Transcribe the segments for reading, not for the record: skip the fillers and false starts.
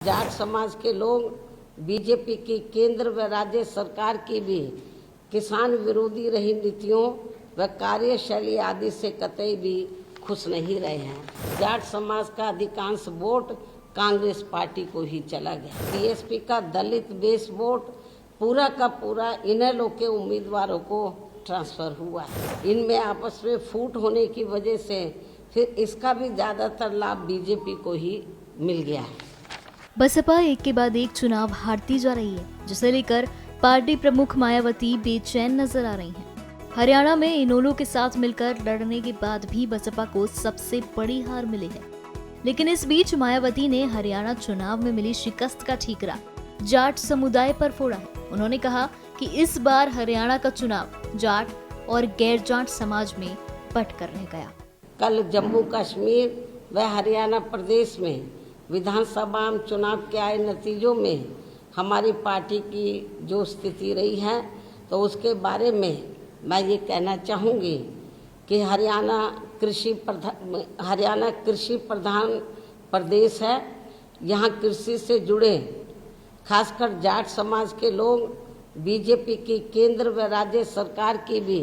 जाट समाज के लोग बीजेपी की केंद्र व राज्य सरकार की भी किसान विरोधी रही नीतियों व कार्यशैली आदि से कतई भी खुश नहीं रहे हैं। जाट समाज का अधिकांश वोट कांग्रेस पार्टी को ही चला गया। बीएसपी का दलित बेस वोट पूरा का पूरा इनेलो के उम्मीदवारों को ट्रांसफर हुआ है। इनमें आपस में फूट होने की वजह से फिर इसका भी ज्यादातर लाभ बीजेपी को ही मिल गया है। बसपा एक के बाद एक चुनाव हारती जा रही है, जिसे लेकर पार्टी प्रमुख मायावती बेचैन नजर आ रही हैं। हरियाणा में इनेलो के साथ मिलकर लड़ने के बाद भी बसपा को सबसे बड़ी हार मिली है। लेकिन इस बीच मायावती ने हरियाणा चुनाव में मिली शिकस्त का ठीकरा जाट समुदाय पर फोड़ा है। उन्होंने कहा कि इस बार हरियाणा का चुनाव जाट और गैर जाट समाज में बंट कर रह गया। कल जम्मू कश्मीर व हरियाणा प्रदेश में विधानसभा चुनाव के आए नतीजों में हमारी पार्टी की जो स्थिति रही है, तो उसके बारे में मैं ये कहना चाहूँगी कि हरियाणा कृषि प्रधान प्रदेश है। यहाँ कृषि से जुड़े खासकर जाट समाज के लोग बीजेपी की केंद्र व राज्य सरकार की भी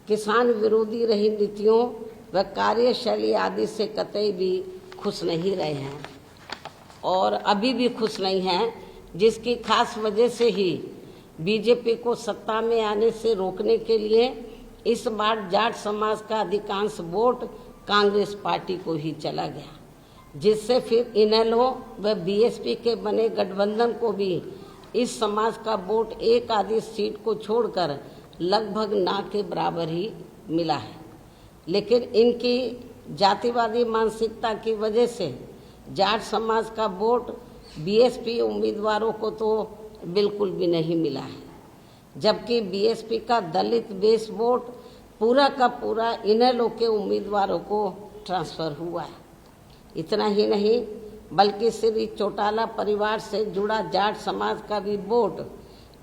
किसान विरोधी रही नीतियों व कार्यशैली आदि से कतई भी खुश नहीं रहे हैं और अभी भी खुश नहीं हैं, जिसकी खास वजह से ही बीजेपी को सत्ता में आने से रोकने के लिए इस बार जाट समाज का अधिकांश वोट कांग्रेस पार्टी को ही चला गया, जिससे फिर इनेलो व बीएसपी के बने गठबंधन को भी इस समाज का वोट एक आधी सीट को छोड़कर लगभग ना के बराबर ही मिला है। लेकिन इनकी जातिवादी मानसिकता की वजह से जाट समाज का वोट बीएसपी उम्मीदवारों को तो बिल्कुल भी नहीं मिला है, जबकि बीएसपी का दलित बेस वोट पूरा का पूरा इनेलो के उम्मीदवारों को ट्रांसफर हुआ है। इतना ही नहीं बल्कि श्री चौटाला परिवार से जुड़ा जाट समाज का भी वोट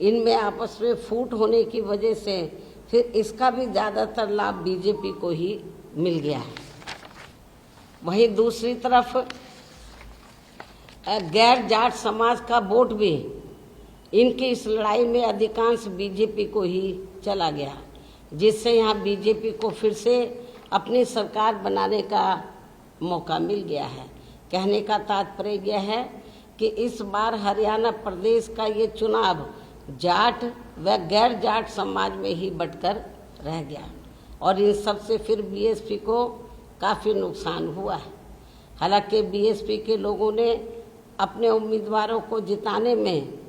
इनमें आपस में फूट होने की वजह से फिर इसका भी ज़्यादातर लाभ बीजेपी को ही मिल गया है। वहीं दूसरी तरफ गैर जाट समाज का वोट भी इनकी इस लड़ाई में अधिकांश बीजेपी को ही चला गया, जिससे यहाँ बीजेपी को फिर से अपनी सरकार बनाने का मौका मिल गया है। कहने का तात्पर्य यह है कि इस बार हरियाणा प्रदेश का ये चुनाव जाट व गैर जाट समाज में ही बंटकर रह गया और इन सब से फिर बीएसपी को काफ़ी नुकसान हुआ है। हालांकि बीएसपी के लोगों ने अपने उम्मीदवारों को जिताने में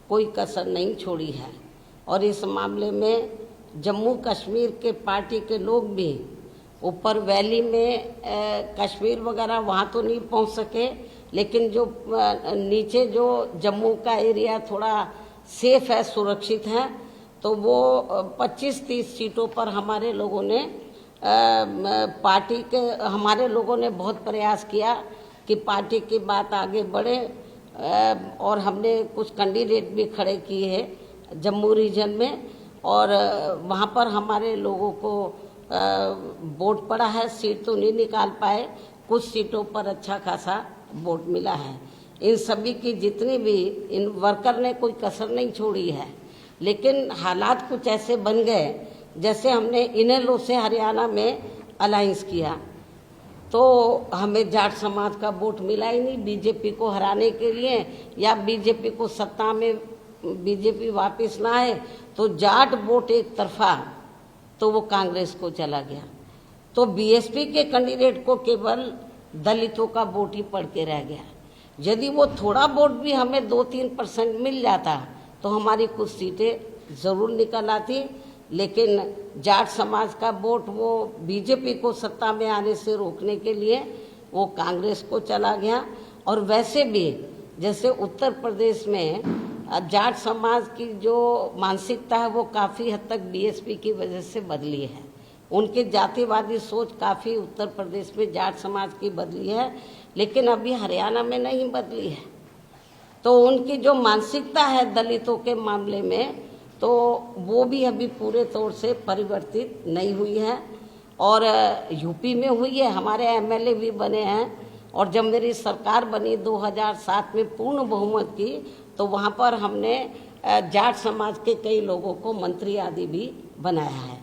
कोई कसर नहीं छोड़ी है और इस मामले में जम्मू कश्मीर के पार्टी के लोग भी ऊपर वैली में कश्मीर वगैरह वहाँ तो नहीं पहुँच सके, लेकिन जो नीचे जो जम्मू का एरिया थोड़ा सेफ है, सुरक्षित है, तो वो 25-30 सीटों पर हमारे लोगों ने हमारे लोगों ने बहुत प्रयास किया कि पार्टी की बात आगे बढ़े और हमने कुछ कैंडिडेट भी खड़े किए जम्मू रीजन में और वहाँ पर हमारे लोगों को वोट पड़ा है। सीट तो नहीं निकाल पाए, कुछ सीटों पर अच्छा खासा वोट मिला है। इन सभी की जितनी भी इन वर्कर ने कोई कसर नहीं छोड़ी है, लेकिन हालात कुछ ऐसे बन गए जैसे हमने इनेलो से हरियाणा में अलायंस किया तो हमें जाट समाज का वोट मिला ही नहीं बीजेपी को हराने के लिए, या बीजेपी को सत्ता में बीजेपी वापस ना आए तो जाट वोट एक तरफा तो वो कांग्रेस को चला गया। तो बीएसपी के कैंडिडेट को केवल दलितों का वोट ही पड़ के रह गया। यदि वो थोड़ा वोट भी हमें 2-3% मिल जाता तो हमारी कुछ सीटें ज़रूर निकल आती, लेकिन जाट समाज का वोट वो बीजेपी को सत्ता में आने से रोकने के लिए वो कांग्रेस को चला गया। और वैसे भी जैसे उत्तर प्रदेश में जाट समाज की जो मानसिकता है वो काफ़ी हद तक बीएसपी की वजह से बदली है। उनकी जातिवादी सोच काफ़ी उत्तर प्रदेश में जाट समाज की बदली है, लेकिन अभी हरियाणा में नहीं बदली है। तो उनकी जो मानसिकता है दलितों के मामले में तो वो भी अभी पूरे तौर से परिवर्तित नहीं हुई है। और यूपी में हुई है, हमारे एमएलए भी बने हैं और जब मेरी सरकार बनी 2007 में पूर्ण बहुमत की, तो वहाँ पर हमने जाट समाज के कई लोगों को मंत्री आदि भी बनाया है।